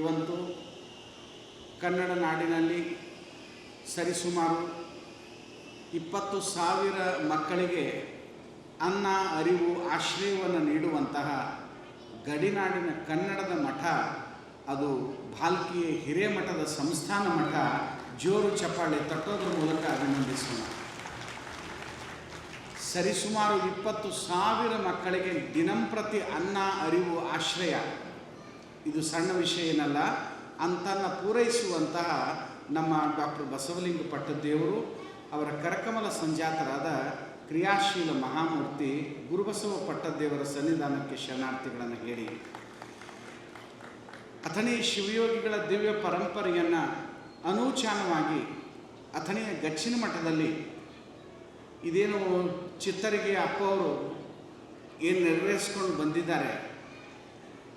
ಇವತ್ತು ಕನ್ನಡ ನಾಡಿನಲ್ಲಿ ಸರಿಸುಮಾರು 20,000 ಮಕ್ಕಳಿಗೆ ಅನ್ನ, ಅರಿವು, ಆಶ್ರಯವನ್ನು ನೀಡುವಂತಹ ಗಡಿನಾಡಿನ ಕನ್ನಡದ ಮಠ, ಅದು ಭಾಲ್ಕಿಯ ಹಿರೇಮಠದ ಸಂಸ್ಥಾನ ಮಠ. ಜೋರು ಚಪ್ಪಾಳೆ ತಟ್ಟೋದ್ರ ಮೂಲಕ ಅಭಿನಂದಿಸೋಣ. ಸರಿಸುಮಾರು 20,000 ಮಕ್ಕಳಿಗೆ ದಿನಂಪ್ರತಿ ಅನ್ನ, ಅರಿವು, ಆಶ್ರಯ, ಇದು ಸಣ್ಣ ವಿಷಯ ಏನಲ್ಲ. ಅಂತನ್ನು ಪೂರೈಸುವಂತಹ ನಮ್ಮ ಡಾಕ್ಟರ್ ಬಸವಲಿಂಗ ಪಟ್ಟದೇವರು ಅವರ ಕರಕಮಲ ಸಂಜಾತರಾದ ಕ್ರಿಯಾಶೀಲ ಮಹಾಮೂರ್ತಿ ಗುರುಬಸವ ಪಟ್ಟದೇವರ ಸನ್ನಿಧಾನಕ್ಕೆ ಶರಣಾರ್ಥಿಗಳನ್ನು ಹೇಳಿ, ಅಥಣಿ ಶಿವಯೋಗಿಗಳ ದಿವ್ಯ ಪರಂಪರೆಯನ್ನು ಅನೂಚಾನವಾಗಿ ಅಥಣಿಯ ಗಚ್ಚಿನ ಮಠದಲ್ಲಿ ಇದೇನು ಚಿತ್ತರಿಗೆ ಅಪ್ಪ ಅವರು ಏನು ನೆರವೇರಿಸ್ಕೊಂಡು ಬಂದಿದ್ದಾರೆ,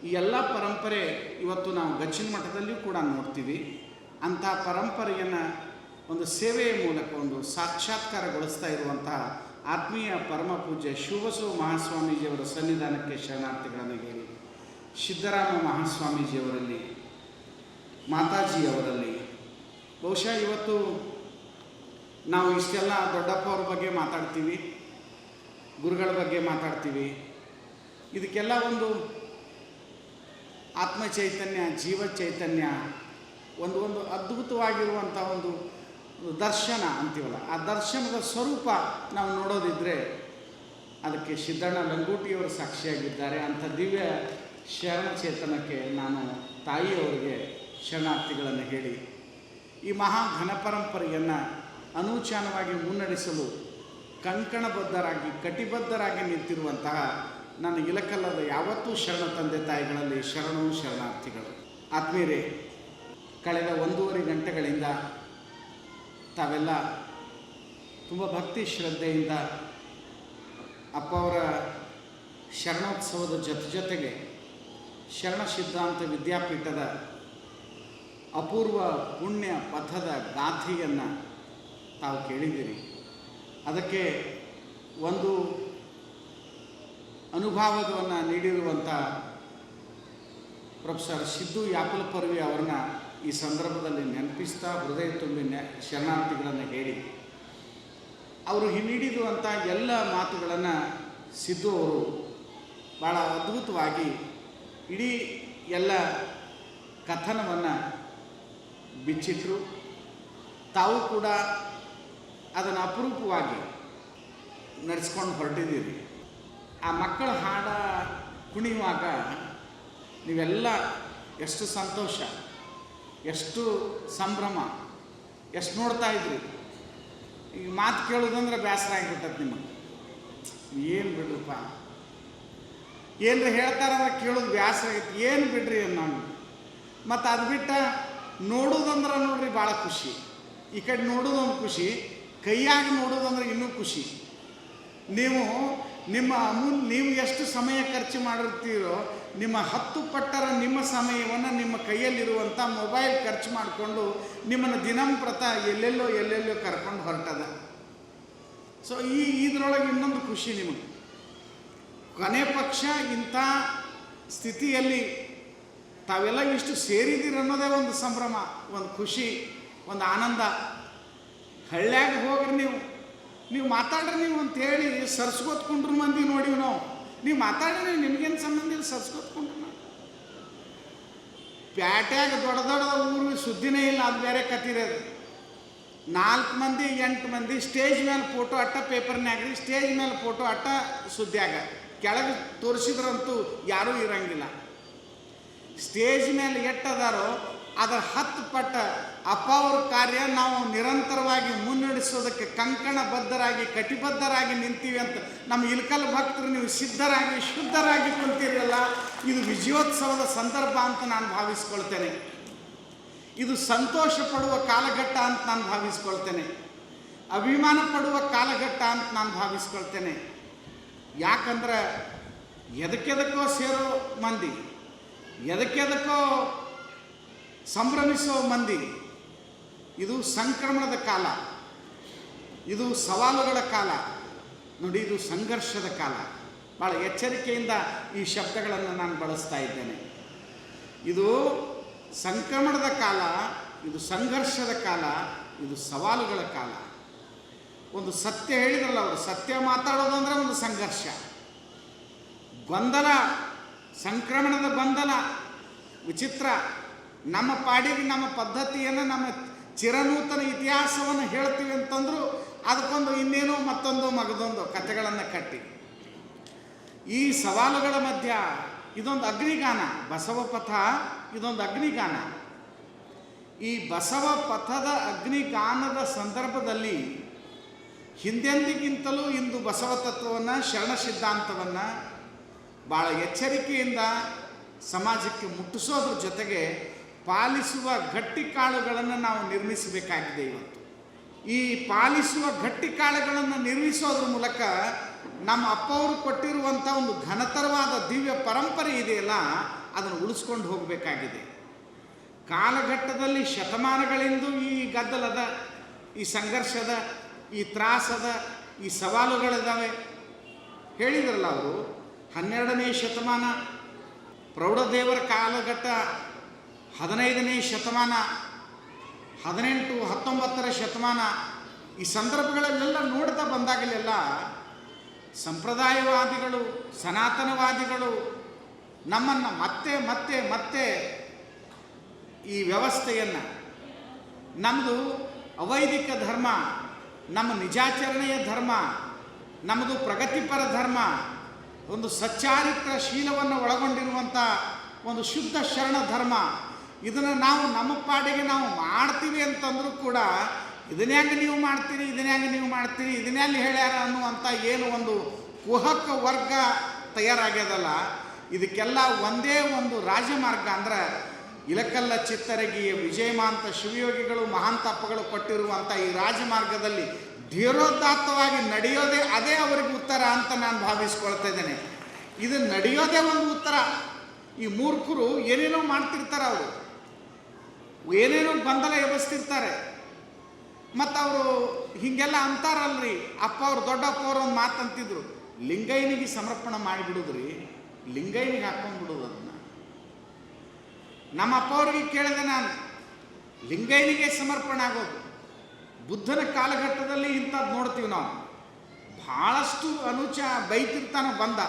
ಈ ಎಲ್ಲ ಪರಂಪರೆ ಇವತ್ತು ನಾವು ಗಚ್ಚಿನ ಮಠದಲ್ಲಿಯೂ ಕೂಡ ನೋಡ್ತೀವಿ. ಅಂಥ ಪರಂಪರೆಯನ್ನು ಒಂದು ಸೇವೆಯ ಮೂಲಕ ಒಂದು ಸಾಕ್ಷಾತ್ಕಾರಗೊಳಿಸ್ತಾ ಇರುವಂತಹ ಆತ್ಮೀಯ ಪರಮ ಪೂಜ್ಯ ಶಿವಬಸವ ಮಹಾಸ್ವಾಮೀಜಿಯವರ ಸನ್ನಿಧಾನಕ್ಕೆ ಶರಣಾರ್ಥಿಗಳನ್ನು ಹೇಳಿ, ಸಿದ್ದರಾಮ ಮಹಾಸ್ವಾಮೀಜಿಯವರಲ್ಲಿ, ಮಾತಾಜಿಯವರಲ್ಲಿ, ಬಹುಶಃ ಇವತ್ತು ನಾವು ಇಷ್ಟೆಲ್ಲ ದೊಡ್ಡಪ್ಪ ಅವ್ರ ಬಗ್ಗೆ ಮಾತಾಡ್ತೀವಿ, ಗುರುಗಳ ಬಗ್ಗೆ ಮಾತಾಡ್ತೀವಿ. ಇದಕ್ಕೆಲ್ಲ ಒಂದು ಆತ್ಮ ಚೈತನ್ಯ, ಜೀವ ಚೈತನ್ಯ, ಒಂದು ಅದ್ಭುತವಾಗಿರುವಂಥ ಒಂದು ದರ್ಶನ ಅಂತೀವಲ್ಲ, ಆ ದರ್ಶನದ ಸ್ವರೂಪ ನಾವು ನೋಡೋದಿದ್ದರೆ ಅದಕ್ಕೆ ಸಿದ್ದಣ್ಣ ಲಂಗೋಟಿಯವರು ಸಾಕ್ಷಿಯಾಗಿದ್ದಾರೆ. ಅಂಥ ದಿವ್ಯ ಶರಣ ಚೇತನಕ್ಕೆ ನಾನು ತಾಯಿಯವರಿಗೆ ಶರಣಾರ್ಥಿಗಳನ್ನು ಹೇಳಿ, ಈ ಮಹಾ ಘನ ಪರಂಪರೆಯನ್ನು ಅನೂಚಾನವಾಗಿ ಮುನ್ನಡೆಸಲು ಕಂಕಣಬದ್ಧರಾಗಿ ಕಟಿಬದ್ಧರಾಗಿ ನಿಂತಿರುವಂತಹ ನನ್ನ ಇಲಕಲ್ಲದ ಯಾವತ್ತೂ ಶರಣ ತಂದೆ ತಾಯಿಗಳಲ್ಲಿ ಶರಣು ಶರಣಾರ್ಥಿಗಳು. ಆತ್ಮೀಯರೇ, ಕಳೆದ 1.5 ಗಂಟೆಗಳಿಂದ ತಾವೆಲ್ಲ ತುಂಬ ಭಕ್ತಿ ಶ್ರದ್ಧೆಯಿಂದ ಅಪ್ಪ ಅವರ ಶರಣೋತ್ಸವದ ಜೊತೆಗೆ ಶರಣ ಸಿದ್ಧಾಂತ ವಿದ್ಯಾಪೀಠದ ಅಪೂರ್ವ ಪುಣ್ಯ ಪಥದ ಗಾಥೆಯನ್ನು ತಾವು ಕೇಳಿದ್ದೀರಿ. ಅದಕ್ಕೆ ಒಂದು ಅನುಭವವನ್ನು ನೀಡಿರುವಂಥ ಪ್ರೊಫೆಸರ್ ಸಿದ್ದು ಯಾಪಲಪರ್ವಿ ಅವ್ರನ್ನ ಈ ಸಂದರ್ಭದಲ್ಲಿ ನೆನಪಿಸ್ತಾ ಹೃದಯ ತುಂಬಿ ಶರಣಾರ್ಥಿಗಳನ್ನು ಹೇಳಿ, ಅವರು ನೀಡಿರುವಂಥ ಎಲ್ಲ ಮಾತುಗಳನ್ನು ಸಿದ್ದು ಅವರು ಭಾಳ ಅದ್ಭುತವಾಗಿ ಇಡೀ ಎಲ್ಲ ಕಥನವನ್ನು ಬಿಚ್ಚಿಟ್ರು. ತಾವು ಕೂಡ ಅದನ್ನು ಅಪರೂಪವಾಗಿ ನಡೆಸ್ಕೊಂಡು ಹೊರಟಿದ್ದೀರಿ. ಆ ಮಕ್ಕಳ ಹಾಡ ಕುಣಿಯುವಾಗ ನೀವೆಲ್ಲ ಎಷ್ಟು ಸಂತೋಷ, ಎಷ್ಟು ಸಂಭ್ರಮ, ಎಷ್ಟು ನೋಡ್ತಾ ಇದ್ರಿ. ಈಗ ಮಾತು ಕೇಳೋದಂದ್ರೆ ಬೇಸರ ಆಗಿಬಿಟ್ಟದ ನಿಮಗೆ. ಏನು ಬಿಡ್ರಪ್ಪ, ಏನರ ಹೇಳ್ತಾರಂದ್ರೆ ಕೇಳೋದು ಬೇಸರ ಆಗೈತಿ, ಏನು ಬಿಡ್ರಿ ನಾನು. ಮತ್ತು ಅದು ಬಿಟ್ಟ ನೋಡೋದಂದ್ರೆ ನೋಡ್ರಿ ಭಾಳ ಖುಷಿ. ಈ ಕಡೆ ನೋಡೋದೊಂದು ಖುಷಿ, ಕೈಯಾಗಿ ನೋಡೋದಂದ್ರೆ ಇನ್ನೂ ಖುಷಿ. ನೀವು ಎಷ್ಟು ಸಮಯ ಖರ್ಚು ಮಾಡಿರ್ತೀರೋ ನಿಮ್ಮ 10 ಪಟ್ಟರ ನಿಮ್ಮ ಸಮಯವನ್ನು ನಿಮ್ಮ ಕೈಯಲ್ಲಿರುವಂಥ ಮೊಬೈಲ್ ಖರ್ಚು ಮಾಡಿಕೊಂಡು ನಿಮ್ಮನ್ನು ದಿನಂಪ್ರತ ಎಲ್ಲೆಲ್ಲೋ ಕರ್ಕೊಂಡು ಹೊರಟದ. ಸೊ ಇದರೊಳಗೆ ಇನ್ನೊಂದು ಖುಷಿ ನಿಮಗೆ. ಕೊನೆ ಪಕ್ಷ ಇಂಥ ಸ್ಥಿತಿಯಲ್ಲಿ ತಾವೆಲ್ಲ ಇಷ್ಟು ಸೇರಿದ್ದೀರಿ ಅನ್ನೋದೇ ಒಂದು ಸಂಭ್ರಮ, ಒಂದು ಖುಷಿ, ಒಂದು ಆನಂದ. ಹಳ್ಳ್ಯಾಗ ಹೋಗ್ರಿ ನೀವು ಮಾತಾಡ್ರಿ ನೀವು ಅಂತೇಳಿ ಸರ್ಸ್ಕೊತ್ಕೊಂಡ್ರು ಮಂದಿ ನೋಡಿವಿ ನಾವು. ನೀವು ಮಾತಾಡ್ರಿ, ನಿಮಗೇನು ಸಂಬಂಧ ಇಲ್ಲ, ಸರ್ಸ್ಕೊತ್ಕೊಂಡ್ರು ನಾವು. ಪ್ಯಾಟ್ಯಾಗ ದೊಡ್ಡ ಊರು ಸುದ್ದಿನೇ ಇಲ್ಲ, ಅದು ಬೇರೆ ಕತ್ತಿರಿ. ಅದು 4 ಮಂದಿ 8 ಮಂದಿ ಸ್ಟೇಜ್ ಮೇಲೆ ಫೋಟೋ ಅಟ್ಟ ಪೇಪರ್ನ್ಯಾಗ್ರಿ, ಸ್ಟೇಜ್ ಮೇಲೆ ಫೋಟೋ ಅಟ್ಟ ಸುದ್ದಿಯಾಗ, ಕೆಳಗೆ ತೋರಿಸಿದ್ರಂತೂ ಯಾರೂ ಇರಂಗಿಲ್ಲ. ಸ್ಟೇಜ್ ಮೇಲೆ ಎಟ್ಟದಾರೋ ಅದರ 10 ಪಟ್ಟ ಅಪ್ಪ ಅವ್ರ ಕಾರ್ಯ ನಾವು ನಿರಂತರವಾಗಿ ಮುನ್ನಡೆಸೋದಕ್ಕೆ ಕಂಕಣಬದ್ಧರಾಗಿ ಕಟಿಬದ್ಧರಾಗಿ ನಿಂತೀವಿ ಅಂತ ನಮ್ಮ ಇಲ್ಕಲ್ ಭಕ್ತರು ನೀವು ಸಿದ್ಧರಾಗಿ ಶುದ್ಧರಾಗಿ ಕುಂತಿರಲ್ಲ. ಇದು ವಿಜಯೋತ್ಸವದ ಸಂದರ್ಭ ಅಂತ ನಾನು ಭಾವಿಸ್ಕೊಳ್ತೇನೆ. ಇದು ಸಂತೋಷ ಪಡುವ ಕಾಲಘಟ್ಟ ಅಂತ ನಾನು ಭಾವಿಸ್ಕೊಳ್ತೇನೆ. ಅಭಿಮಾನ ಪಡುವ ಕಾಲಘಟ್ಟ ಅಂತ ನಾನು ಭಾವಿಸ್ಕೊಳ್ತೇನೆ. ಯಾಕಂದ್ರೆ ಎದಕ್ಕೆದಕ್ಕೋ ಸೇರೋ ಮಂದಿ, ಎದಕ್ಕೆದಕ್ಕೋ ಸಂಭ್ರಮಿಸೋ ಮಂದಿ, ಇದು ಸಂಕ್ರಮಣದ ಕಾಲ, ಇದು ಸವಾಲುಗಳ ಕಾಲ ನೋಡಿ, ಇದು ಸಂಘರ್ಷದ ಕಾಲ. ಭಾಳ ಎಚ್ಚರಿಕೆಯಿಂದ ಈ ಶಬ್ದಗಳನ್ನು ನಾನು ಬಳಸ್ತಾ ಇದ್ದೇನೆ. ಇದು ಸಂಕ್ರಮಣದ ಕಾಲ, ಇದು ಸಂಘರ್ಷದ ಕಾಲ, ಇದು ಸವಾಲುಗಳ ಕಾಲ. ಒಂದು ಸತ್ಯ ಹೇಳಿದ್ರಲ್ಲ ಅವರು, ಸತ್ಯ ಮಾತಾಡೋದು ಅಂದರೆ ಒಂದು ಸಂಘರ್ಷ, ಗೊಂದಲ, ಸಂಕ್ರಮಣದ ಗೊಂದಲ ವಿಚಿತ್ರ. ನಮ್ಮ ಪಾಡಿಗೆ ನಮ್ಮ ಪದ್ಧತಿಯನ್ನು, ನಮ್ಮ ಚಿರನೂತನ ಇತಿಹಾಸವನ್ನು ಹೇಳ್ತೀವಿ ಅಂತಂದರೂ ಅದಕ್ಕೊಂದು ಇನ್ನೇನೋ ಮತ್ತೊಂದು ಮಗದೊಂದು ಕಥೆಗಳನ್ನು ಕಟ್ಟಿ, ಈ ಸವಾಲುಗಳ ಮಧ್ಯ ಇದೊಂದು ಅಗ್ನಿಗಾನ. ಬಸವ ಪಥ ಇದೊಂದು ಅಗ್ನಿಗಾನ. ಈ ಬಸವ ಪಥದ ಅಗ್ನಿಗಾನದ ಸಂದರ್ಭದಲ್ಲಿ ಹಿಂದೆಂದಿಗಿಂತಲೂ ಇಂದು ಬಸವ ತತ್ವವನ್ನು, ಶರಣ ಸಿದ್ಧಾಂತವನ್ನು ಭಾಳ ಎಚ್ಚರಿಕೆಯಿಂದ ಸಮಾಜಕ್ಕೆ ಮುಟ್ಟಿಸೋದ್ರ ಜೊತೆಗೆ ಪಾಲಿಸುವ ಗಟ್ಟಿಕಾಳುಗಳನ್ನು ನಾವು ನಿರ್ಮಿಸಬೇಕಾಗಿದೆ. ಇವತ್ತು ಈ ಪಾಲಿಸುವ ಗಟ್ಟಿಕಾಳುಗಳನ್ನು ನಿರ್ಮಿಸೋದ್ರ ಮೂಲಕ ನಮ್ಮ ಅಪ್ಪವರು ಕೊಟ್ಟಿರುವಂಥ ಒಂದು ಘನತರವಾದ ದಿವ್ಯ ಪರಂಪರೆ ಇದೆಯಲ್ಲ, ಅದನ್ನು ಉಳಿಸ್ಕೊಂಡು ಹೋಗಬೇಕಾಗಿದೆ. ಕಾಲಘಟ್ಟದಲ್ಲಿ ಶತಮಾನಗಳಿಂದ ಈ ಗದ್ದಲದ, ಈ ಸಂಘರ್ಷದ, ಈ ತ್ರಾಸದ, ಈ ಸವಾಲುಗಳಿದ್ದಾವೆ. ಹೇಳಿದ್ರಲ್ಲ ಅವರು, 12ನೇ ಶತಮಾನ ಪ್ರೌಢದೇವರ ಕಾಲಘಟ್ಟ, 15ನೇ ಶತಮಾನ, 18, 19ರ ಶತಮಾನ, ಈ ಸಂದರ್ಭಗಳಲ್ಲೆಲ್ಲ ನೋಡ್ತಾ ಬಂದಾಗಲೆಲ್ಲ ಸಂಪ್ರದಾಯವಾದಿಗಳು, ಸನಾತನವಾದಿಗಳು ನಮ್ಮನ್ನು ಮತ್ತೆ ಮತ್ತೆ ಮತ್ತೆ ಈ ವ್ಯವಸ್ಥೆಯನ್ನು, ನಮ್ಮದು ಅವೈದಿಕ ಧರ್ಮ, ನಮ್ಮ ನಿಜಾಚರಣೆಯ ಧರ್ಮ, ನಮ್ಮದು ಪ್ರಗತಿಪರ ಧರ್ಮ, ಒಂದು ಸಚ್ಚಾರಿತ್ರ ಶೀಲವನ್ನು ಒಳಗೊಂಡಿರುವಂಥ ಒಂದು ಶುದ್ಧ ಶರಣ ಧರ್ಮ, ಇದನ್ನು ನಾವು ನಮ್ಮ ಪಾಡಿಗೆ ನಾವು ಮಾಡ್ತೀವಿ ಅಂತಂದರೂ ಕೂಡ ಇದನ್ಯಾಂಗೆ ನೀವು ಮಾಡ್ತೀರಿ, ಇದನ್ಯಾಂಗೆ ನೀವು ಮಾಡ್ತೀರಿ, ಇದನ್ನೆಲ್ಲಿ ಹೇಳ್ಯಾರ ಅನ್ನುವಂಥ ಏನು ಒಂದು ಕುಹಕ ವರ್ಗ ತಯಾರಾಗ್ಯದಲ್ಲ, ಇದಕ್ಕೆಲ್ಲ ಒಂದೇ ಒಂದು ರಾಜಮಾರ್ಗ ಅಂದ್ರೆ ಇಲಕಲ್ಲ ಚಿತ್ತರಗಿಯ ವಿಜಯಮಾಂತ ಶಿವಯೋಗಿಗಳು, ಮಹಾಂತಪ್ಪಗಳು ಕೊಟ್ಟಿರುವಂಥ ಈ ರಾಜಮಾರ್ಗದಲ್ಲಿ ಧೀರೋದಾತ್ತವಾಗಿ ನಡೆಯೋದೇ ಅದೇ ಅವರಿಗೆ ಉತ್ತರ ಅಂತ ನಾನು ಭಾವಿಸ್ಕೊಳ್ತಾ ಇದ್ದೇನೆ. ಇದು ನಡೆಯೋದೇ ಒಂದು ಉತ್ತರ. ಈ ಮೂರ್ಖರು ಏನೇನೋ ಮಾಡ್ತಿರ್ತಾರೆ, ಅವರು ಏನೇನೋ ಗೊಂದಲ ಎಬ್ಬಿಸ್ತಿರ್ತಾರೆ. ಮತ್ತು ಅವರು ಹೀಗೆಲ್ಲ ಅಂತಾರಲ್ರಿ, ಅಪ್ಪ ಅವ್ರು, ದೊಡ್ಡಪ್ಪ ಅವ್ರು ಒಂದು ಮಾತಂತಿದ್ರು, ಲಿಂಗೈನಿಗೆ ಸಮರ್ಪಣೆ ಮಾಡಿಬಿಡುದ್ರಿ, ಲಿಂಗೈನಿಗೆ ಹಾಕೊಂಡ್ಬಿಡೋದು ಅದನ್ನು. ನಮ್ಮ ಅಪ್ಪ ಅವ್ರಿಗೆ ಕೇಳಿದೆ ನಾನು, ಲಿಂಗೈನಿಗೆ ಸಮರ್ಪಣೆ ಆಗೋದು. ಬುದ್ಧನ ಕಾಲಘಟ್ಟದಲ್ಲಿ ಇಂಥದ್ದು ನೋಡ್ತೀವಿ ನಾವು. ಭಾಳಷ್ಟು ಅನುಚ ಬೈತಿರ್ತಾನೆ ಬಂದ.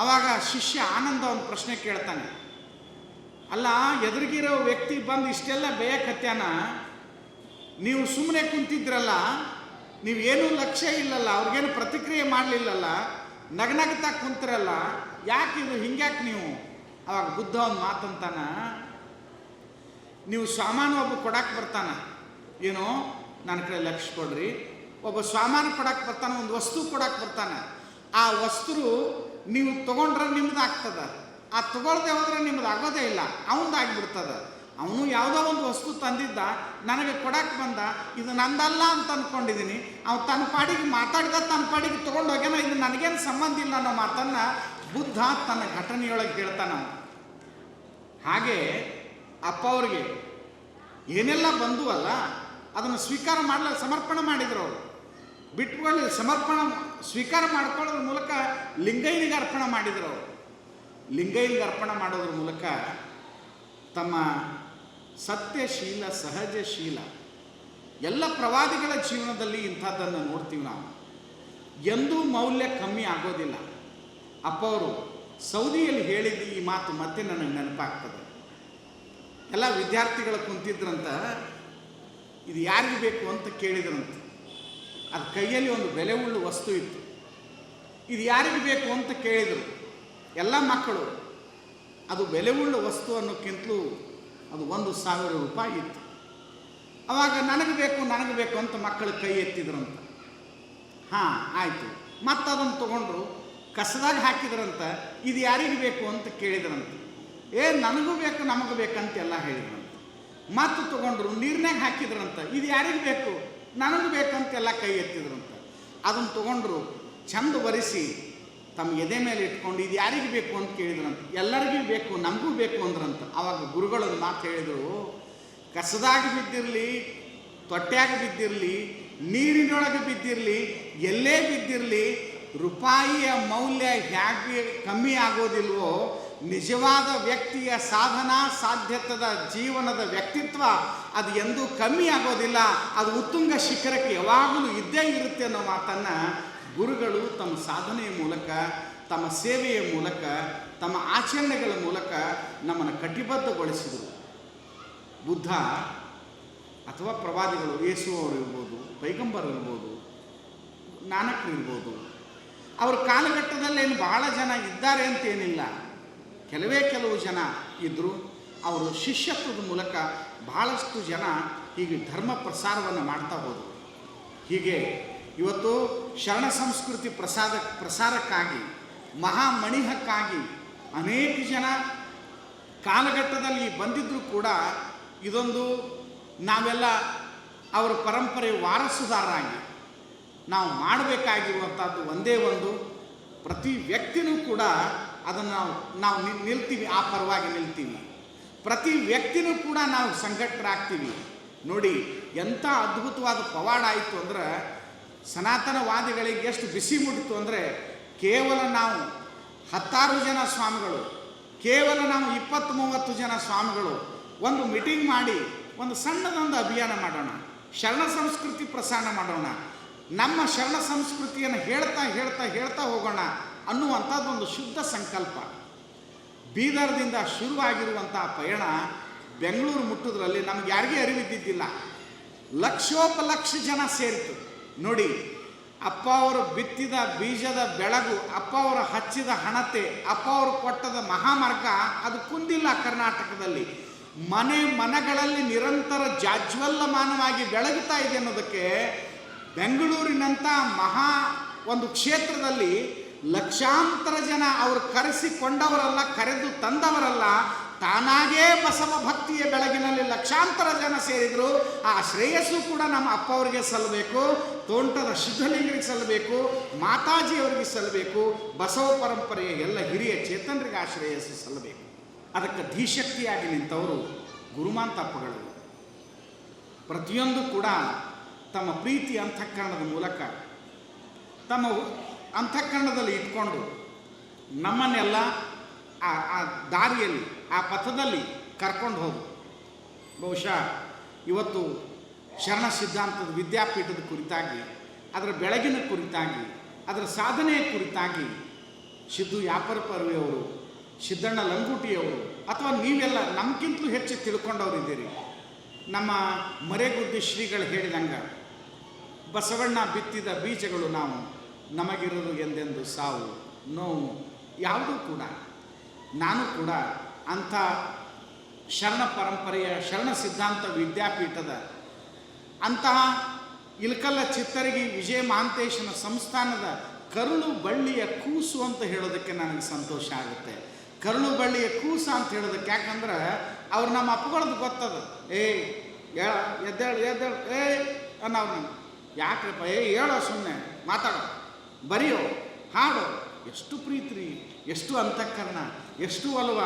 ಆವಾಗ ಶಿಷ್ಯ ಆನಂದ ಒಂದು ಪ್ರಶ್ನೆ ಕೇಳ್ತಾನೆ, ಅಲ್ಲ ಎದುರಿಗಿರೋ ವ್ಯಕ್ತಿ ಬಂದು ಇಷ್ಟೆಲ್ಲ ಬೇಯಕತ್ಯಾನ, ನೀವು ಸುಮ್ಮನೆ ಕುಂತಿದ್ರಲ್ಲ, ನೀವೇನೂ ಲಕ್ಷ್ಯ ಇಲ್ಲಲ್ಲ, ಅವ್ರಿಗೇನು ಪ್ರತಿಕ್ರಿಯೆ ಮಾಡಲಿಲ್ಲಲ್ಲ, ನಗನಗ್ತಾ ಕುಂತಿರಲ್ಲ, ಯಾಕಿದು ಹಿಂಗ್ಯಾಕೆ ನೀವು? ಅವಾಗ ಬುದ್ಧ ಒಂದು ಮಾತಂತಾನ, ನೀವು ಸಾಮಾನು ಒಬ್ಬ ಕೊಡಕ್ಕೆ ಬರ್ತಾನ, ಏನೋ ನನ್ನ ಕಡೆ ಲಕ್ಷ್ಯ ಕೊಡ್ರಿ, ಒಬ್ಬ ಸಾಮಾನು ಕೊಡಕ್ಕೆ ಬರ್ತಾನೆ, ಒಂದು ವಸ್ತು ಕೊಡಕ್ಕೆ ಬರ್ತಾನೆ, ಆ ವಸ್ತು ನೀವು ತೊಗೊಂಡ್ರೆ ನಿಮ್ದು ಆಗ್ತದೆ, ಆ ತೊಗೊಳ್ದೆ ಹೋದ್ರೆ ನಿಮ್ದು ಆಗೋದೇ ಇಲ್ಲ, ಅವನದಾಗಿಬಿಡ್ತದೆ. ಅವನು ಯಾವುದೋ ಒಂದು ವಸ್ತು ತಂದಿದ್ದ, ನನಗೆ ಕೊಡಕ್ಕೆ ಬಂದ, ಇದು ನಂದಲ್ಲ ಅಂತ ಅಂದ್ಕೊಂಡಿದ್ದೀನಿ, ಅವ್ನು ತನ್ನ ಪಾಡಿಗೆ ಮಾತಾಡ್ದ, ತನ್ನ ಪಾಡಿಗೆ ತೊಗೊಂಡು ಹೋಗ್ಯಾನ, ಇದು ನನಗೇನು ಸಂಬಂಧ ಇಲ್ಲ ಅನ್ನೋ ಮಾತನ್ನು ಬುದ್ಧ ತನ್ನ ಘಟನೆಯೊಳಗೆ ಹೇಳ್ತಾನ. ಹಾಗೆ ಅಪ್ಪ ಅವ್ರಿಗೆ ಏನೆಲ್ಲ ಬಂದುವಲ್ಲ ಅದನ್ನು ಸ್ವೀಕಾರ ಮಾಡಲ, ಸಮರ್ಪಣೆ ಮಾಡಿದ್ರು. ಅವರು ಬಿಟ್ಕೊಳ್ಳಿ, ಸಮರ್ಪಣೆ ಸ್ವೀಕಾರ ಮಾಡ್ಕೊಳ್ಳೋದ್ರ ಮೂಲಕ ಲಿಂಗೈನಿಗೆ ಅರ್ಪಣೆ ಮಾಡಿದ್ರು. ಅವರು ಲಿಂಗೈನಿಗೆ ಅರ್ಪಣೆ ಮಾಡೋದ್ರ ಮೂಲಕ ತಮ್ಮ ಸತ್ಯಶೀಲ, ಸಹಜಶೀಲ, ಎಲ್ಲ ಪ್ರವಾದಿಗಳ ಜೀವನದಲ್ಲಿ ಇಂಥದ್ದನ್ನು ನೋಡ್ತೀವಿ ನಾವು. ಎಂದೂ ಮೌಲ್ಯ ಕಮ್ಮಿ ಆಗೋದಿಲ್ಲ. ಅಪ್ಪ ಅವರು ಸೌದಿಯಲ್ಲಿ ಹೇಳಿದ ಈ ಮಾತು ಮತ್ತೆ ನನಗೆ ನೆನಪಾಗ್ತದೆ. ಎಲ್ಲ ವಿದ್ಯಾರ್ಥಿಗಳು ಕುಂತಿದ್ರಂತ, ಇದು ಯಾರಿಗೆ ಬೇಕು ಅಂತ ಕೇಳಿದ್ರಂತೆ. ಅದು ಕೈಯಲ್ಲಿ ಒಂದು ಬೆಲೆ ಉಳ್ಳ ವಸ್ತು ಇತ್ತು. ಇದು ಯಾರಿಗೆ ಬೇಕು ಅಂತ ಕೇಳಿದರು ಎಲ್ಲ ಮಕ್ಕಳು. ಅದು ಬೆಲೆ ಉಳ್ಳ ವಸ್ತು ಅನ್ನೋಕ್ಕಿಂತಲೂ ಅದು 1,000 ರೂಪಾಯಿ ಇತ್ತು. ಆವಾಗ ನನಗೆ ಬೇಕು ಅಂತ ಮಕ್ಕಳು ಕೈ ಎತ್ತಿದ್ರಂತ. ಹಾಂ ಆಯಿತು, ಮತ್ತು ಅದನ್ನು ತೊಗೊಂಡ್ರು, ಕಸದಾಗ ಹಾಕಿದ್ರಂತ. ಇದು ಯಾರಿಗೆ ಬೇಕು ಅಂತ ಕೇಳಿದ್ರಂತ. ನನಗೂ ಬೇಕು, ನಮಗೂ ಬೇಕಂತ ಎಲ್ಲ ಹೇಳಿದ್ರಂತ. ಮತ್ತು ತೊಗೊಂಡ್ರು, ನೀರಿನಾಗ ಹಾಕಿದ್ರಂತ. ಇದು ಯಾರಿಗೆ ಬೇಕು, ನನಗೂ ಬೇಕಂತೆಲ್ಲ ಕೈ ಎತ್ತಿದ್ರಂತ. ಅದನ್ನು ತೊಗೊಂಡ್ರು, ಚಂದ ಒರೆಸಿ ತಮ್ಮ ಎದೆ ಮೇಲೆ ಇಟ್ಕೊಂಡು ಇದು ಯಾರಿಗೆ ಬೇಕು ಅಂತ ಕೇಳಿದ್ರಂತ. ಎಲ್ಲರಿಗೂ ಬೇಕು, ನಮಗೂ ಬೇಕು ಅಂದ್ರಂತ. ಆವಾಗ ಗುರುಗಳೊಂದು ಮಾತು ಹೇಳಿದರು, ಕಸದಾಗ ಬಿದ್ದಿರಲಿ, ತೊಟ್ಟ್ಯಾಗ ಬಿದ್ದಿರಲಿ, ನೀರಿನೊಳಗೆ ಬಿದ್ದಿರಲಿ, ಎಲ್ಲೇ ಬಿದ್ದಿರಲಿ, ರೂಪಾಯಿಯ ಮೌಲ್ಯ ಹೇಗೆ ಕಮ್ಮಿ ಆಗೋದಿಲ್ವೋ, ನಿಜವಾದ ವ್ಯಕ್ತಿಯ ಸಾಧನಾ ಸಾಧ್ಯತೆದ ಜೀವನದ ವ್ಯಕ್ತಿತ್ವ ಅದು ಎಂದೂ ಕಮ್ಮಿ ಆಗೋದಿಲ್ಲ, ಅದು ಉತ್ತುಂಗ ಶಿಖರಕ್ಕೆ ಯಾವಾಗಲೂ ಇದ್ದೇ ಇರುತ್ತೆ ಅನ್ನೋ ಮಾತನ್ನು ಗುರುಗಳು ತಮ್ಮ ಸಾಧನೆಯ ಮೂಲಕ, ತಮ್ಮ ಸೇವೆಯ ಮೂಲಕ, ತಮ್ಮ ಆಚರಣೆಗಳ ಮೂಲಕ ನಮ್ಮನ್ನು ಕಟಿಬದ್ಧಗೊಳಿಸಿದರು. ಬುದ್ಧ ಅಥವಾ ಪ್ರವಾದಿಗಳು, ಯೇಸು ಅವರು ಇರ್ಬೋದು, ಪೈಗಂಬರ್ ಇರ್ಬೋದು, ನಾನಕರು ಇರ್ಬೋದು, ಅವ್ರ ಕಾಲಘಟ್ಟದಲ್ಲೇನು ಭಾಳ ಜನ ಇದ್ದಾರೆ ಅಂತೇನಿಲ್ಲ, ಕೆಲವು ಜನ ಇದ್ದರು. ಅವರು ಶಿಷ್ಯತ್ವದ ಮೂಲಕ ಬಹಳಷ್ಟು ಜನ ಹೀಗೆ ಧರ್ಮ ಪ್ರಸಾರವನ್ನು ಮಾಡ್ತಾ ಹೋದರು. ಹೀಗೆ ಇವತ್ತು ಶರಣ ಸಂಸ್ಕೃತಿ ಪ್ರಸಾರಕ್ಕಾಗಿ, ಮಹಾಮಣಿಹಕ್ಕಾಗಿ ಅನೇಕ ಜನ ಕಾಲಘಟ್ಟದಲ್ಲಿ ಬಂದಿದ್ದರೂ ಕೂಡ ಇದೊಂದು ನಾವೆಲ್ಲ ಅವರ ಪರಂಪರೆ ವಾರಸುದಾರರಾಗಿ ನಾವು ಮಾಡಬೇಕಾಗಿರುವಂಥದ್ದು ಒಂದೇ ಒಂದು, ಪ್ರತಿ ವ್ಯಕ್ತಿನೂ ಕೂಡ ಅದನ್ನು ನಾವು ನಿಲ್ತೀವಿ, ಆ ಪರವಾಗಿ ನಿಲ್ತೀವಿ. ಪ್ರತಿ ವ್ಯಕ್ತಿನೂ ಕೂಡ ನಾವು ಸಂಘಟರಾಗ್ತೀವಿ. ನೋಡಿ ಎಂಥ ಅದ್ಭುತವಾದ ಪವಾಡ ಆಯಿತು ಅಂದ್ರೆ, ಸನಾತನವಾದಿಗಳಿಗೆ ಎಷ್ಟು ಬಿಸಿ ಮುಟ್ಟಿತು ಅಂದರೆ, ಕೇವಲ ನಾವು 10 ಜನ ಸ್ವಾಮಿಗಳು, ಕೇವಲ ನಾವು 20-30 ಜನ ಸ್ವಾಮಿಗಳು ಒಂದು ಮೀಟಿಂಗ್ ಮಾಡಿ ಒಂದು ಸಣ್ಣದೊಂದು ಅಭಿಯಾನ ಮಾಡೋಣ, ಶರಣ ಸಂಸ್ಕೃತಿ ಪ್ರಸಾರ ಮಾಡೋಣ, ನಮ್ಮ ಶರಣ ಸಂಸ್ಕೃತಿಯನ್ನು ಹೇಳ್ತಾ ಹೋಗೋಣ ಅನ್ನುವಂಥದ್ದೊಂದು ಶುದ್ಧ ಸಂಕಲ್ಪ. ಬೀದರ್ದಿಂದ ಶುರುವಾಗಿರುವಂಥ ಪಯಣ ಬೆಂಗಳೂರು ಮುಟ್ಟುವುದರಲ್ಲಿ ನಮ್ಗೆ ಯಾರಿಗೂ ಅರಿವಿದ್ದಿದ್ದಿಲ್ಲ. ಲಕ್ಷೋಪಲಕ್ಷ ಜನ ಸೇರಿತು. ನೋಡಿ, ಅಪ್ಪ ಅವರು ಬಿತ್ತಿದ ಬೀಜದ ಬೆಳಗು, ಅಪ್ಪ ಅವರು ಹಚ್ಚಿದ ಹಣತೆ, ಅಪ್ಪ ಅವರು ಕೊಟ್ಟದ ಮಹಾಮಾರ್ಗ ಅದು ಕುಂದಿಲ್ಲ. ಕರ್ನಾಟಕದಲ್ಲಿ ಮನೆಗಳಲ್ಲಿ ನಿರಂತರ ಜಾಜ್ವಲ್ಯಮಾನವಾಗಿ ಬೆಳಗುತ್ತಾ ಇದೆ ಅನ್ನೋದಕ್ಕೆ ಬೆಂಗಳೂರಿನಂಥ ಮಹಾ ಒಂದು ಕ್ಷೇತ್ರದಲ್ಲಿ ಲಕ್ಷಾಂತರ ಜನ ಅವರು ಕರೆಸಿಕೊಂಡವರಲ್ಲ, ಕರೆದು ತಂದವರಲ್ಲ, ತಾನಾಗೇ ಬಸವ ಭಕ್ತಿಯ ಬೆಳಗಿನಲ್ಲಿ ಲಕ್ಷಾಂತರ ಜನ ಸೇರಿದರು. ಆ ಶ್ರೇಯಸ್ಸು ಕೂಡ ನಮ್ಮ ಅಪ್ಪ ಅವರಿಗೆ ಸಲ್ಲಬೇಕು, ತೋಂಟದ ಸಿದ್ಧಲಿಂಗರಿಗೆ ಸಲ್ಲಬೇಕು, ಮಾತಾಜಿಯವರಿಗೆ ಸಲ್ಲಬೇಕು, ಬಸವ ಪರಂಪರೆಯ ಎಲ್ಲ ಹಿರಿಯ ಚೇತನರಿಗೆ ಆ ಶ್ರೇಯಸ್ಸು ಸಲ್ಲಬೇಕು. ಅದಕ್ಕೆ ಧೀಶಕ್ತಿಯಾಗಿ ನಿಂತವರು ಗುರುಮಾಂತಪ್ಪಗಳು. ಪ್ರತಿಯೊಂದು ಕೂಡ ತಮ್ಮ ಪ್ರೀತಿ ಅಂತಃಕರಣದ ಮೂಲಕ, ತಮ್ಮ ಅಂತಃಕರಣದಲ್ಲಿ ಇಟ್ಕೊಂಡು ನಮ್ಮನ್ನೆಲ್ಲ ಆ ದಾರಿಯಲ್ಲಿ, ಆ ಪಥದಲ್ಲಿ ಕರ್ಕೊಂಡು ಹೋಗು. ಬಹುಶಃ ಇವತ್ತು ಶರಣ ಸಿದ್ಧಾಂತದ ವಿದ್ಯಾಪೀಠದ ಕುರಿತಾಗಿ, ಅದರ ಬೆಳಗಿನ ಕುರಿತಾಗಿ, ಅದರ ಸಾಧನೆಯ ಕುರಿತಾಗಿ ಸಿದ್ದು ಯಾಪರಪರ್ವಿಯವರು, ಸಿದ್ದಣ್ಣ ಲಂಗೂಟಿಯವರು, ಅಥವಾ ನೀವೆಲ್ಲ ನಮಗಿಂತಲೂ ಹೆಚ್ಚು ತಿಳ್ಕೊಂಡವರಿದ್ದೀರಿ. ನಮ್ಮ ಮರೆಗುದ್ದಿ ಶ್ರೀಗಳು ಹೇಳಿದಂಗೆ, ಬಸವಣ್ಣ ಬಿತ್ತಿದ ಬೀಜಗಳು ನಾವು, ನಮಗಿರೋದು ಎಂದೆಂದು ಸಾವು ನೋವು ಯಾವುದೂ ಕೂಡ. ನಾನು ಕೂಡ ಅಂಥ ಶರಣ ಪರಂಪರೆಯ ಶರಣ ಸಿದ್ಧಾಂತ ವಿದ್ಯಾಪೀಠದ ಅಂತಹ ಇಲ್ಕಲ್ಲ ಚಿತ್ತರಗಿ ವಿಜಯ ಮಹಾಂತೇಶನ ಸಂಸ್ಥಾನದ ಕರುಳು ಬಳ್ಳಿಯ ಕೂಸು ಅಂತ ಹೇಳೋದಕ್ಕೆ ನನಗೆ ಸಂತೋಷ ಆಗುತ್ತೆ. ಕರುಳು ಬಳ್ಳಿಯ ಕೂಸು ಅಂತ ಹೇಳೋದಕ್ಕೆ ಯಾಕಂದ್ರೆ ಅವ್ರು ನಮ್ಮ ಅಪ್ಪಗಳದ್ದು ಗೊತ್ತದ. ಎದ್ದೇಳು ಅನ್ನೋರು, ನಮ್ಮ ಯಾಕ್ರಪ್ಪ ಹೇಳೋ, ಸುಮ್ಮನೆ ಮಾತಾಡೋ, ಬರೆಯೋ, ಹಾಡೋ. ಎಷ್ಟು ಪ್ರೀತಿ, ಎಷ್ಟು ಅಂತಃಕರಣ, ಎಷ್ಟು ಒಲವ.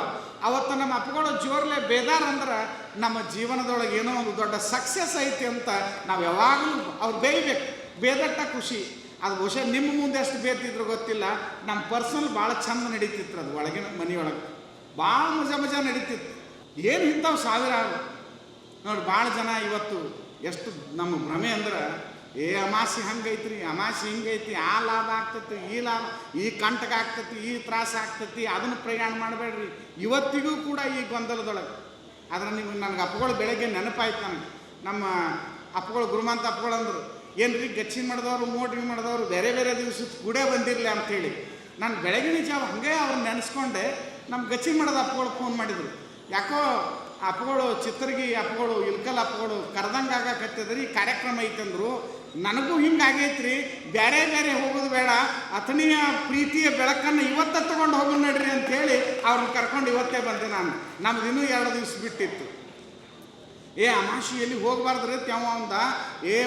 ಅವತ್ತು ನಮ್ಮ ಅಪ್ಪಗಳು ಜೋರ್ಲೆ ಬೇದಾರ ಅಂದ್ರೆ ನಮ್ಮ ಜೀವನದೊಳಗೆ ಏನೋ ಒಂದು ದೊಡ್ಡ ಸಕ್ಸಸ್ ಐತಿ ಅಂತ ನಾವು ಯಾವಾಗಲೂ ಅವ್ರು ಬೇಯಬೇಕು. ಬೇದಟ್ಟ ಖುಷಿ. ಅದು ಬಹುಶಃ ನಿಮ್ಮ ಮುಂದೆ ಎಷ್ಟು ಬೇಯ್ತಿದ್ರು ಗೊತ್ತಿಲ್ಲ. ನಮ್ಮ ಪರ್ಸನಲ್ ಭಾಳ ಚಂದ ನಡೀತಿತ್ತು. ಅದು ಒಳಗಿನ ಮನೆಯೊಳಗೆ ಭಾಳ ಮಜಾ ನಡೀತಿತ್ತು. ಏನು ಇಂಥವು ಸಾವಿರಾರು ನೋಡಿ. ಭಾಳ ಜನ ಇವತ್ತು ಎಷ್ಟು ನಮ್ಮ ಭ್ರಮೆ ಅಂದ್ರೆ, ಅಮಾಸಿ ಹಂಗೈತ್ರಿ, ಅಮಾಸಿ ಹಿಂಗೈತಿ, ಆ ಲಾಭ ಆಗ್ತೈತಿ, ಈ ಲಾಭ, ಈ ಕಂಟಕ ಆಗ್ತೈತಿ, ಈ ತ್ರಾಸ ಆಗ್ತೈತಿ, ಅದನ್ನು ಪ್ರಯಾಣ ಮಾಡಬೇಡ್ರಿ. ಇವತ್ತಿಗೂ ಕೂಡ ಈ ಗೊಂದಲದೊಳಗೆ. ಆದ್ರೆ ನಿಮ್ಗೆ ನನಗೆ ಅಪ್ಪಗಳು ಬೆಳಗ್ಗೆ ನೆನಪಾಯ್ತು. ನನಗೆ ನಮ್ಮ ಅಪ್ಪಗಳು, ಗುರುಮಾಂತ ಅಪ್ಪಗಳು ಅಂದರು, ಏನ್ರಿ ಗಚ್ಚಿ ಮಾಡಿದವರು, ಮೋಟ್ರಿ ಮಾಡಿದವರು ಬೇರೆ ಬೇರೆ ದಿವಸದ ಕೂಡೇ ಬಂದಿರಲಿ ಅಂಥೇಳಿ. ನಾನು ಬೆಳಗಿನ ಜಾವ ಹಾಗೆ ಅವ್ರನ್ನ ನೆನೆಸ್ಕೊಂಡೆ. ನಮ್ಮ ಗಚ್ಚಿ ಮಾಡೋದು ಅಪ್ಪಗಳು ಫೋನ್ ಮಾಡಿದರು. ಯಾಕೋ ಅಪ್ಪಗಳು, ಚಿತ್ತರ್ಗಿ ಅಪ್ಪಗಳು, ಇಲ್ಕಲ್ ಅಪ್ಪಗಳು ಕರೆದಂಗೆ ಆಗಕತ್ತಿದ್ರಿ, ಕಾರ್ಯಕ್ರಮ ಐತಂದ್ರು. ನನಗೂ ಹಿಂಗಾಗೈತ್ರಿ, ಬೇರೆ ಬೇರೆ ಹೋಗೋದು ಬೇಡ, ಅಥಣಿಯ ಪ್ರೀತಿಯ ಬೆಳಕನ್ನು ಇವತ್ತೇ ತೊಗೊಂಡು ಹೋಗೋಣ ನಡ್ರಿ ಅಂಥೇಳಿ ಅವ್ರನ್ನ ಕರ್ಕೊಂಡು ಇವತ್ತೇ ಬಂದೆ ನಾನು. ನಮ್ದು ಇನ್ನೂ 2 ದಿವಸ ಬಿಟ್ಟಿತ್ತು. ಅಮಾಶಿಯಲ್ಲಿ ಹೋಗಬಾರ್ದ್ರಿ ಅಂದ.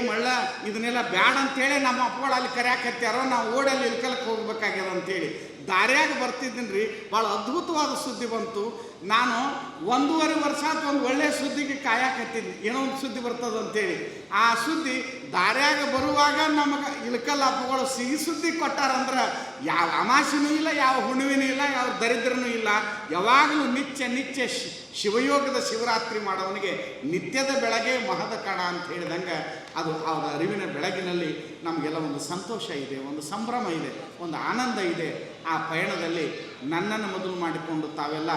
ಮಳ್ಳ ಇದನ್ನೆಲ್ಲ ಬ್ಯಾಡ ಅಂಥೇಳಿ ನಮ್ಮ ಅಪ್ಪಗಳು ಅಲ್ಲಿ ಕರೆಯಾಕತ್ಯಾರೋ, ನಾವು ಓಡಲ್ಲಿ ಇಲ್ಕಲಕ್ಕೆ ಹೋಗ್ಬೇಕಾಗ್ಯದ ಅಂಥೇಳಿ ದಾರ್ಯಾಗ ಬರ್ತಿದ್ದೀನಿ ರೀ, ಭಾಳ ಅದ್ಭುತವಾದ ಸುದ್ದಿ ಬಂತು. ನಾನು 1.5 ವರ್ಷ ಆತು ಒಂದು ಒಳ್ಳೆಯ ಸುದ್ದಿಗೆ ಕಾಯಕತ್ತಿದ್ದೆ, ಏನೋ ಒಂದು ಸುದ್ದಿ ಬರ್ತದಂತೇಳಿ. ಆ ಸುದ್ದಿ ದಾರ್ಯಾಗ ಬರುವಾಗ ನಮಗೆ ಇಳಕಲ್ ಅಪ್ಪಗಳು ಸಿಹಿ ಸುದ್ದಿ ಕೊಟ್ಟಾರಂದ್ರೆ ಯಾವ ಅಮಾಸಿನೂ ಇಲ್ಲ, ಯಾವ ಹುಣ್ಣಿಮೆನೂ ಇಲ್ಲ, ಯಾವ ದರಿದ್ರನೂ ಇಲ್ಲ. ಯಾವಾಗಲೂ ನಿತ್ಯ ಶಿವಯೋಗದ ಶಿವರಾತ್ರಿ ಮಾಡೋವನಿಗೆ ನಿತ್ಯದ ಬೆಳಗ್ಗೆ ಮಹದ ಕಣ ಅಂತ ಹೇಳಿದಂಗೆ ಅದು ಅವರ ಅರಿವಿನ ಬೆಳಗಿನಲ್ಲಿ ನಮಗೆಲ್ಲ ಒಂದು ಸಂತೋಷ ಇದೆ, ಒಂದು ಸಂಭ್ರಮ ಇದೆ, ಒಂದು ಆನಂದ ಇದೆ. ಆ ಪಯಣದಲ್ಲಿ ನನ್ನನ್ನು ಮೊದಲು ಮಾಡಿಕೊಂಡು ತಾವೆಲ್ಲ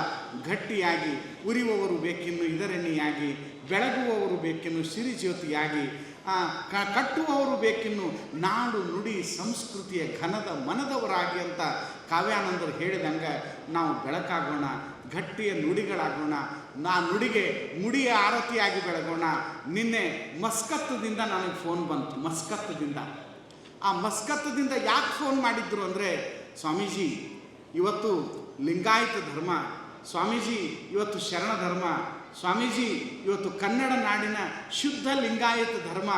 ಗಟ್ಟಿಯಾಗಿ ಉರಿಯುವವರು ಬೇಕಿನ್ನು ಇದರೆಣ್ಣಿಯಾಗಿ, ಬೆಳಗುವವರು ಬೇಕಿನ್ನು ಸಿರಿಜ್ಯೋತಿಯಾಗಿ, ಕಟ್ಟುವವರು ಬೇಕಿನ್ನು ನಾಡು ನುಡಿ ಸಂಸ್ಕೃತಿಯ ಘನದ ಮನದವರಾಗಿ ಅಂತ ಕಾವ್ಯಾನಂದರು ಹೇಳಿದಂಗೆ ನಾವು ಬೆಳಕಾಗೋಣ, ಗಟ್ಟಿಯ ನುಡಿಗಳಾಗೋಣ, ನುಡಿಗೆ ಮುಡಿಯ ಆರತಿಯಾಗಿ ಬೆಳಗೋಣ. ನಿನ್ನೆ ಮಸ್ಕತ್ತದಿಂದ ನನಗೆ ಫೋನ್ ಬಂತು. ಮಸ್ಕತ್ತದಿಂದ ಯಾಕೆ ಫೋನ್ ಮಾಡಿದ್ರು ಅಂದರೆ, ಸ್ವಾಮೀಜಿ ಇವತ್ತು ಲಿಂಗಾಯತ ಧರ್ಮ, ಸ್ವಾಮೀಜಿ ಇವತ್ತು ಶರಣ ಧರ್ಮ, ಸ್ವಾಮೀಜಿ ಇವತ್ತು ಕನ್ನಡ ನಾಡಿನ ಶುದ್ಧ ಲಿಂಗಾಯತ ಧರ್ಮ,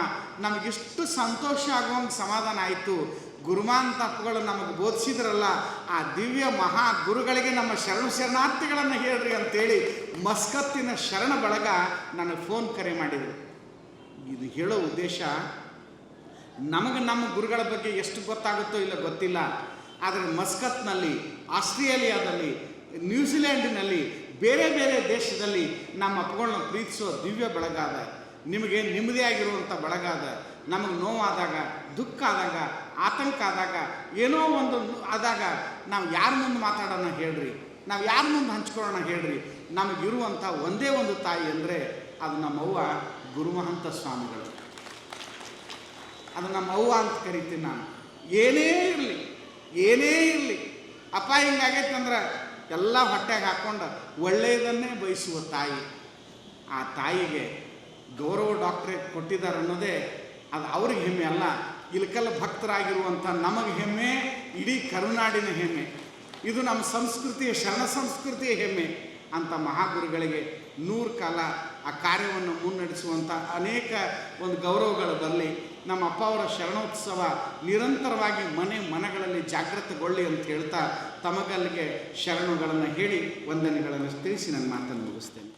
ನಮಗಿಷ್ಟು ಸಂತೋಷ ಆಗುವಂಗೆ ಸಮಾಧಾನ ಆಯಿತು. ಗುರುಮಾಂತಪ್ಪಗಳು ನಮಗೆ ಬೋಧಿಸಿದ್ರಲ್ಲ, ಆ ದಿವ್ಯ ಮಹಾ ಗುರುಗಳಿಗೆ ನಮ್ಮ ಶರಣಾರ್ಥಿಗಳನ್ನು ಹೇಳ್ರಿ ಅಂತೇಳಿ ಮಸ್ಕತ್ತಿನ ಶರಣ ಬಳಗ ನನಗೆ ಫೋನ್ ಕರೆ ಮಾಡಿದರು. ಇದು ಹೇಳೋ ಉದ್ದೇಶ, ನಮಗೆ ನಮ್ಮ ಗುರುಗಳ ಬಗ್ಗೆ ಎಷ್ಟು ಗೊತ್ತಾಗುತ್ತೋ ಇಲ್ಲ ಗೊತ್ತಿಲ್ಲ, ಆದರೆ ಮಸ್ಕತ್ನಲ್ಲಿ, ಆಸ್ಟ್ರೇಲಿಯಾದಲ್ಲಿ, ನ್ಯೂಜಿಲ್ಯಾಂಡಿನಲ್ಲಿ, ಬೇರೆ ಬೇರೆ ದೇಶದಲ್ಲಿ ನಮ್ಮ ಅಪ್ಪಗಳನ್ನ ಪ್ರೀತಿಸೋ ದಿವ್ಯ ಬಳಗ ಅದ. ನಿಮಗೆ ನಿಮ್ಮದೇ ಆಗಿರುವಂಥ ಬಳಗ ಅದ. ನಮಗೆ ನೋವಾದಾಗ, ದುಃಖ ಆದಾಗ, ಆತಂಕ ಆದಾಗ, ಏನೋ ಒಂದು ಆದಾಗ ನಾವು ಯಾರ ಮುಂದೆ ಮಾತಾಡೋಣ ಹೇಳ್ರಿ, ನಾವು ಯಾರ ಮುಂದೆ ಹಂಚ್ಕೊಳ್ಳೋಣ ಹೇಳ್ರಿ. ನಮಗಿರುವಂಥ ಒಂದೇ ಒಂದು ತಾಯಿ ಅಂದರೆ ಅದು ನಮ್ಮವ್ವ ಗುರುಮಹಂತ ಸ್ವಾಮಿಗಳು. ಅದು ನಮ್ಮವ್ವ ಅಂತ ಕರಿತೀನಿ ನಾನು. ಏನೇ ಇರಲಿ ಅಪ್ಪ ಹಿಂಗಾಗೈತೆ ಅಂದ್ರೆ ಎಲ್ಲ ಹೊಟ್ಟೆಗೆ ಹಾಕ್ಕೊಂಡು ಒಳ್ಳೆಯದನ್ನೇ ಬಯಸುವ ತಾಯಿ. ಆ ತಾಯಿಗೆ ಗೌರವ ಡಾಕ್ಟ್ರೇಟ್ ಕೊಟ್ಟಿದ್ದಾರೆ ಅನ್ನೋದೇ ಅದು ಅವ್ರಿಗೆ ಹೆಮ್ಮೆ ಅಲ್ಲ, ಇಳಕಲ್ ಭಕ್ತರಾಗಿರುವಂಥ ನಮಗೆ ಹೆಮ್ಮೆ, ಇಡೀ ಕರುನಾಡಿನ ಹೆಮ್ಮೆ. ಇದು ನಮ್ಮ ಸಂಸ್ಕೃತಿಯ, ಶರಣ ಸಂಸ್ಕೃತಿಯ ಹೆಮ್ಮೆ ಅಂತ ಮಹಾಗುರುಗಳಿಗೆ 100 ಕಾಲ ಆ ಕಾರ್ಯವನ್ನು ಮುನ್ನಡೆಸುವಂಥ ಅನೇಕ ಒಂದು ಗೌರವಗಳು ಬರಲಿ. ನಮ್ಮ ಅಪ್ಪ ಅವರ ಶರಣೋತ್ಸವ ನಿರಂತರವಾಗಿ ಮನೆಗಳಲ್ಲಿ ಜಾಗೃತಗೊಳ್ಳಿ ಅಂತ ಹೇಳ್ತಾ ತಮಗಲ್ಲಿಗೆ ಶರಣುಗಳನ್ನು ಹೇಳಿ ವಂದನೆಗಳನ್ನು ತಿಳಿಸಿ ನನ್ನ ಮಾತನ್ನು ಮುಗಿಸ್ತೇನೆ.